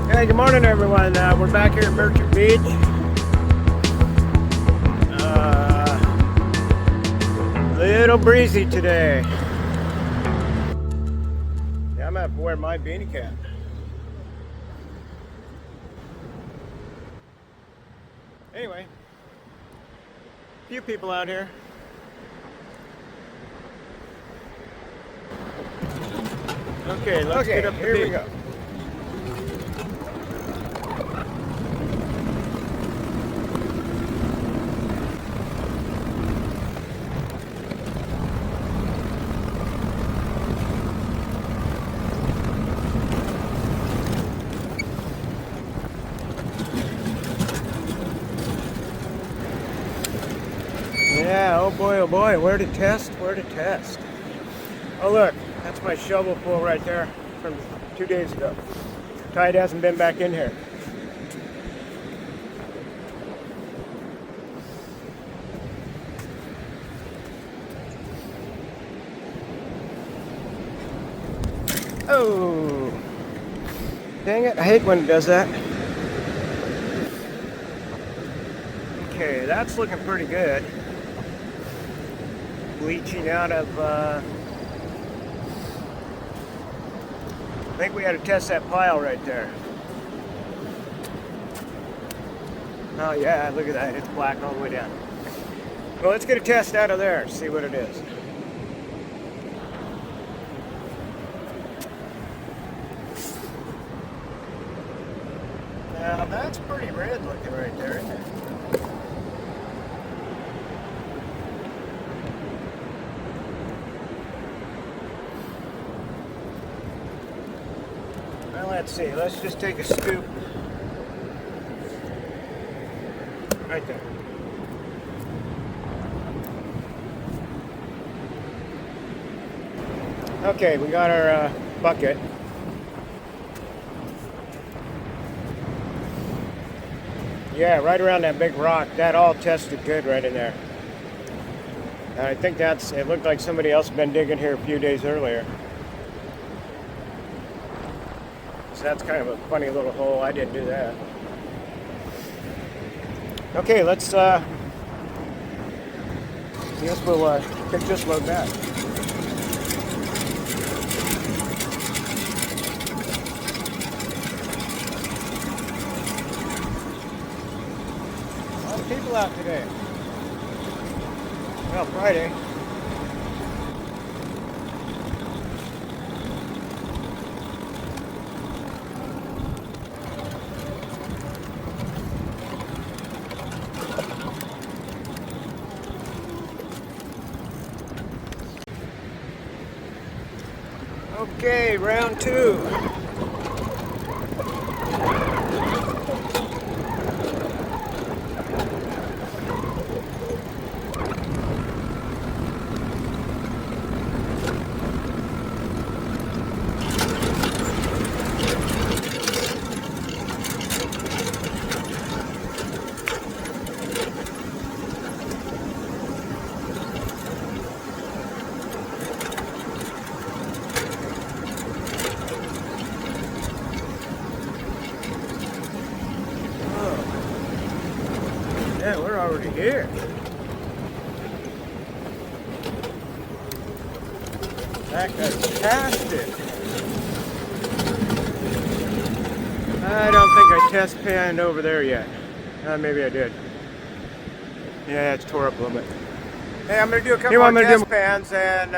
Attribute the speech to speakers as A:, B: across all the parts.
A: Hey, good morning, everyone. We're back here at Merchant Beach. Little breezy today. Yeah, I'm gonna have to wear my beanie cap. Anyway, a few people out here. Okay, let's get up the beach. Here we go. Yeah, oh boy, where to test, where to test. Oh look, that's my shovel pool right there from 2 days ago. Tide hasn't been back in here. Oh, dang it, I hate when it does that. Okay, that's looking pretty good. Bleaching out of, I think we got to test that pile right there. Oh yeah, look at that, it's black all the way down. Well, let's get a test out of there, see what it is. Now that's pretty red looking right there, isn't it? Well, let's see. Let's just take a scoop. Right there. Okay, we got our bucket. Yeah, right around that big rock. That all tested good right in there. And I think it looked like somebody else had been digging here a few days earlier. So that's kind of a funny little hole. I didn't do that. Okay, let's, I guess we'll pick this load back. A lot of people out today. Well, Friday. Okay, round two. Yeah, we're already here. That guy's past it. I don't think I test panned over there yet. Maybe I did. Yeah, it's tore up a little bit. Hey, I'm going to do a couple more test pans, and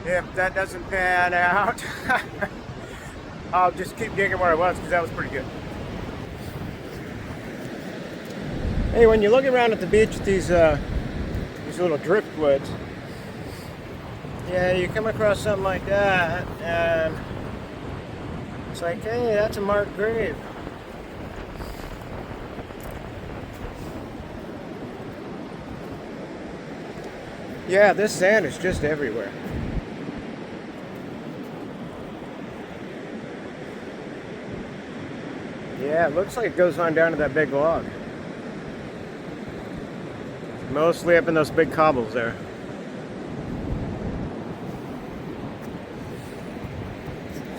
A: if that doesn't pan out, I'll just keep digging where I was, because that was pretty good. Hey, when you look around at the beach with these little driftwoods, yeah, you come across something like that, and it's like, hey, that's a marked grave. Yeah, this sand is just everywhere. Yeah, it looks like it goes on down to that big log. Mostly up in those big cobbles there.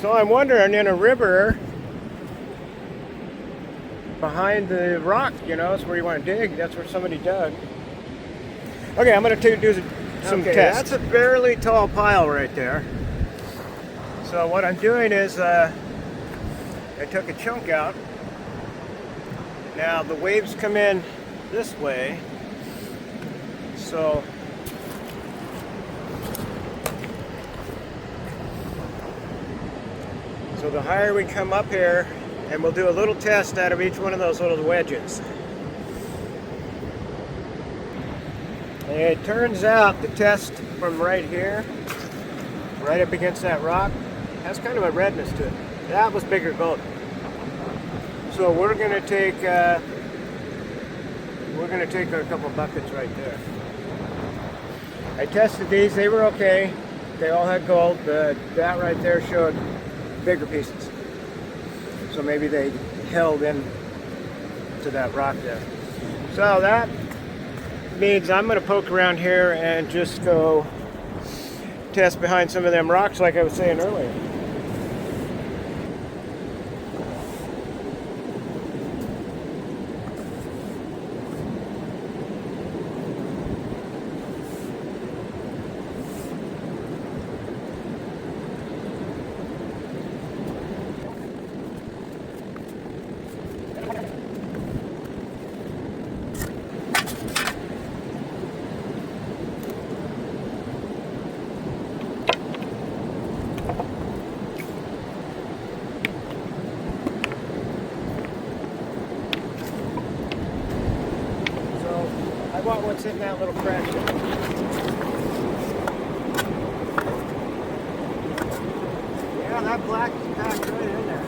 A: So I'm wondering, in a river behind the rock, you know, it's where you want to dig. That's where somebody dug. Okay, I'm going to do some tests. That's a fairly tall pile right there. So what I'm doing is I took a chunk out. Now the waves come in this way, so the higher we come up here, and we'll do a little test out of each one of those little wedges. And it turns out the test from right here, right up against that rock, has kind of a redness to it. That was bigger gold. So we're going to take a couple buckets right there. I tested these; they were okay. They all had gold. That right there showed bigger pieces. So maybe they held in to that rock there. So that means I'm going to poke around here and just go test behind some of them rocks, like I was saying earlier. I want what's in that little crack there. Yeah, that black is packed right in there.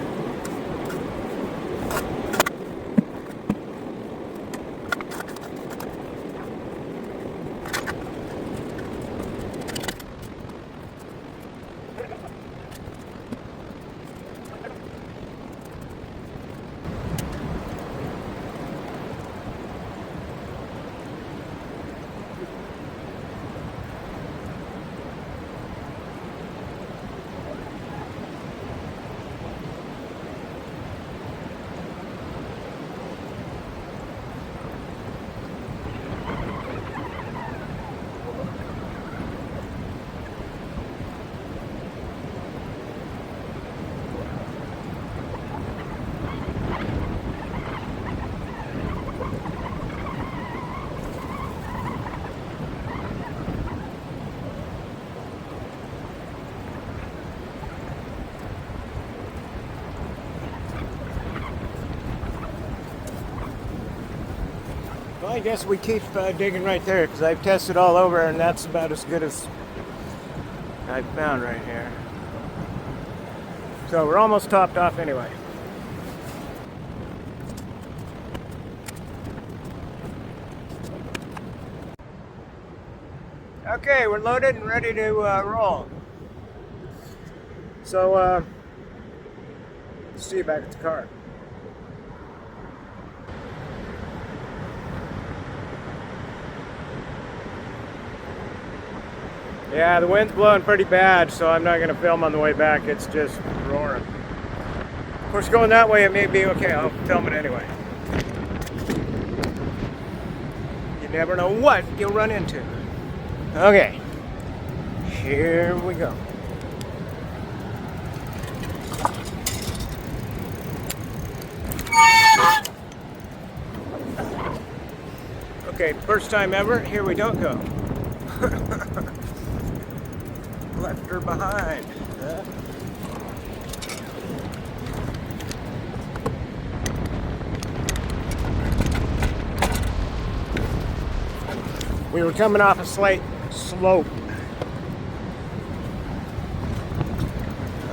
A: Well, I guess we keep digging right there because I've tested all over and that's about as good as I've found right here. So we're almost topped off anyway. Okay, we're loaded and ready to roll. So, see you back at the car. Yeah, the wind's blowing pretty bad, so I'm not going to film on the way back. It's just roaring. Of course, going that way, it may be okay. I'll film it anyway. You never know what you'll run into. Okay, here we go. Okay, first time ever, here we don't go. Left her behind. We were coming off a slight slope.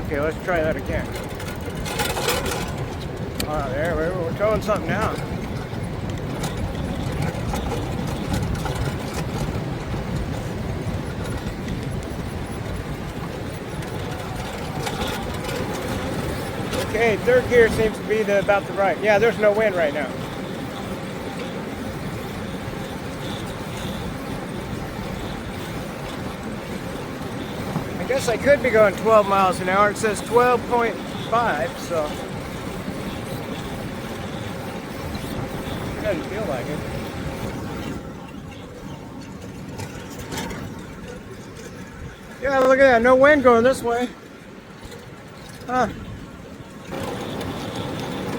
A: Okay, let's try that again. Oh, there, we're towing something down. Okay, third gear seems to be about the right. Yeah, there's no wind right now. I guess I could be going 12 miles an hour. It says 12.5, so. doesn't feel like it. Yeah, look at that. No wind going this way. Huh.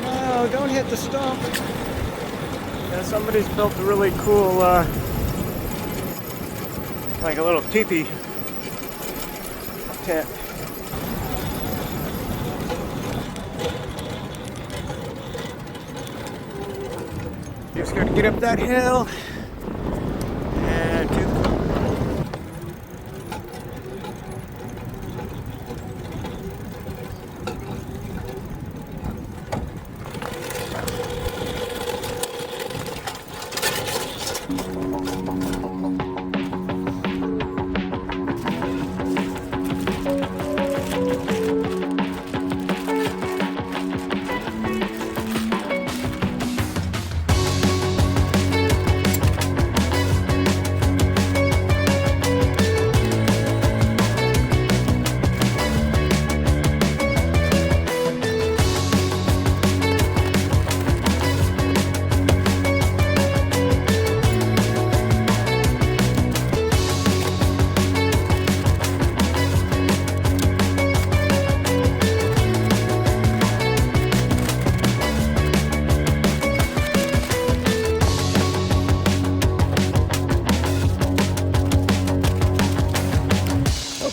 A: Oh, don't hit the stump. Yeah, somebody's built a really cool, like a little teepee tent. Just got to get up that hill and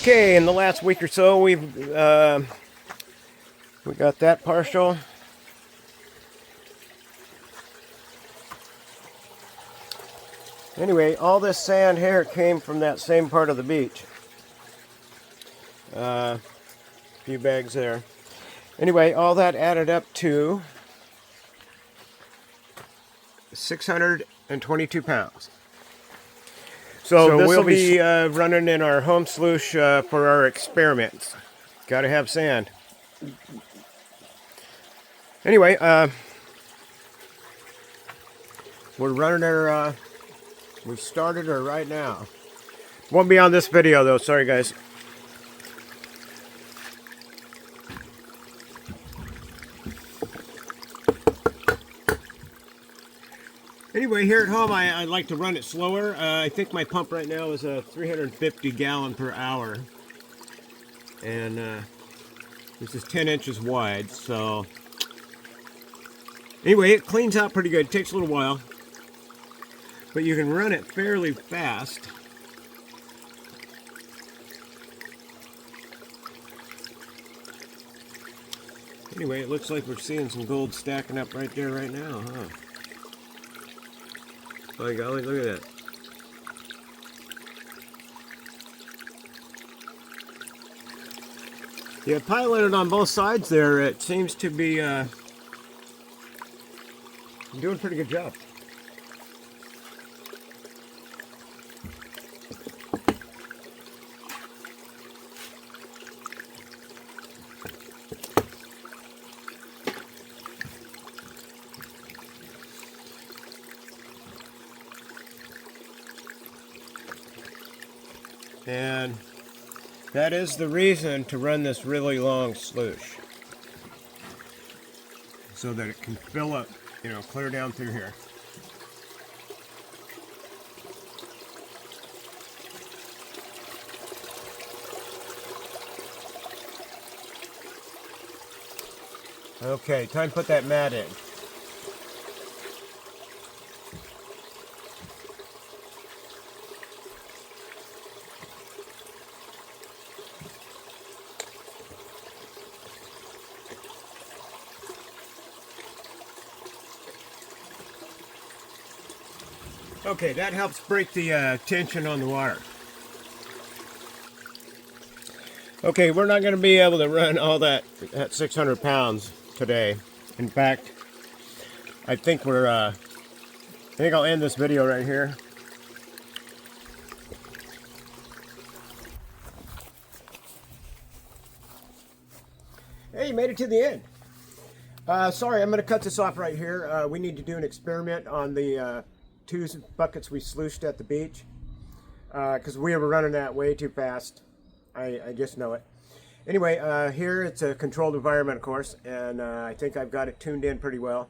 A: okay, in the last week or so, we got that partial. Anyway, all this sand here came from that same part of the beach. A few bags there. Anyway, all that added up to 622 pounds. So this will be running in our home sluice for our experiments. Got to have sand. Anyway, we're running our, we started her right now. Won't be on this video though, sorry guys. Anyway, here at home, I like to run it slower. I think my pump right now is a 350 gallon per hour. And this is 10 inches wide, so... Anyway, it cleans out pretty good. It takes a little while. But you can run it fairly fast. Anyway, it looks like we're seeing some gold stacking up right there right now, huh? By golly, look at that. Yeah, piloted on both sides there. It seems to be doing a pretty good job. And that is the reason to run this really long sluice, so that it can fill up, you know, clear down through here. Okay, time to put that mat in. Okay, that helps break the tension on the water. Okay, we're not going to be able to run all that 600 pounds today. In fact, I think I'll end this video right here. Hey, you made it to the end. Sorry, I'm going to cut this off right here. We need to do an experiment on the 2 buckets we sluiced at the beach, because we were running that way too fast. I just know it. Anyway, here it's a controlled environment, of course, and I think I've got it tuned in pretty well.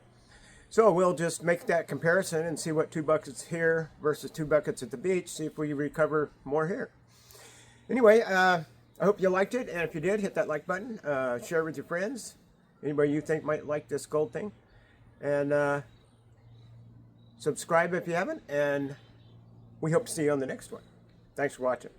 A: So we'll just make that comparison and see what 2 buckets here versus 2 buckets at the beach, see if we recover more here. Anyway, I hope you liked it, and if you did, hit that like button, share it with your friends, anybody you think might like this gold thing, and subscribe if you haven't, and we hope to see you on the next one. Thanks for watching.